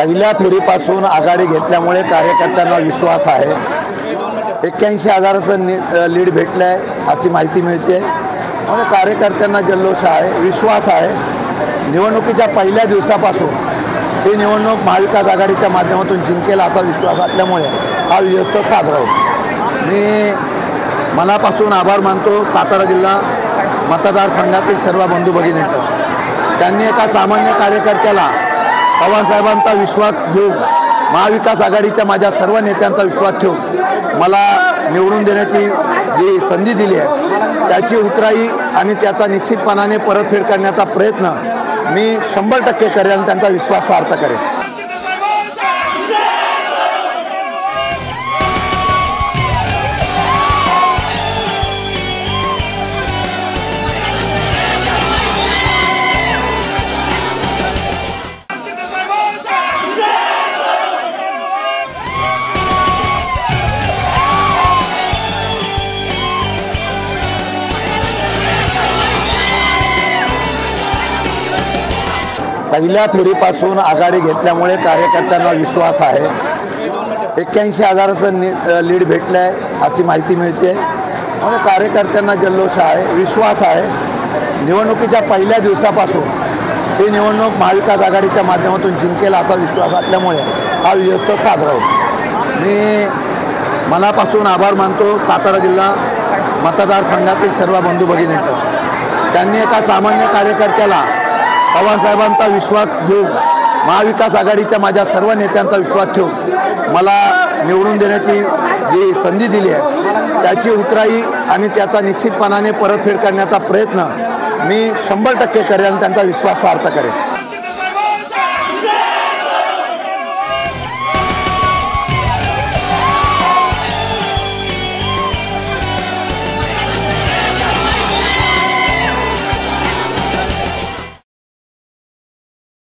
पहिल्या फेरीपासून आघाडी घेतल्यामुळे कार्यकर्त्यांना विश्वास आहे। 81,000चं लीड भेटलं आहे अशी माहिती मिळते। त्यामुळे कार्यकर्त्यांना जल्लोष आहे, विश्वास आहे। निवडणुकीच्या पहिल्या दिवसापासून ही निवडणूक महाविकास आघाडीच्या माध्यमातून जिंकेल असा विश्वास असल्यामुळे हा विजयोत्सव साजरा होतो। मी मनापासून आभार मानतो सातारा जिल्हा मतदारसंघातील सर्व बंधू भगिनींचा। त्यांनी एका सामान्य कार्यकर्त्याला पवारसाहेबांचा विश्वास घेऊन महाविकास आघाडीच्या माझ्या सर्व नेत्यांचा विश्वास ठेवून मला निवडून देण्याची जी संधी दिली आहे त्याची उतराई आणि त्याचा निश्चितपणाने परतफेड करण्याचा प्रयत्न मी 100% करेन आणि त्यांचा विश्वास सार्थ करेन। पहिल्या फेरीपासून आघाडी घेतल्यामुळे कार्यकर्त्यांना विश्वास आहे। 81,000चं लीड भेटलं आहे अशी माहिती मिळते। त्यामुळे कार्यकर्त्यांना जल्लोष आहे, विश्वास आहे। निवडणुकीच्या पहिल्या दिवसापासून ही निवडणूक महाविकास आघाडीच्या माध्यमातून जिंकेल असा विश्वास असल्यामुळे हा विजयोत्सव साजरा होतो। मी मनापासून आभार मानतो सातारा जिल्हा मतदारसंघातील सर्व बंधू भगिनींचा। त्यांनी एका सामान्य कार्यकर्त्याला पवारसाहेबांचा विश्वास घेऊन महाविकास आघाडीच्या माझ्या सर्व नेत्यांचा विश्वास ठेवून मला निवडून देण्याची जी संधी दिली आहे त्याची उतराई आणि त्याचा निश्चितपणाने परतफेड करण्याचा प्रयत्न मी 100% करेन आणि त्यांचा विश्वास सार्थ करेन।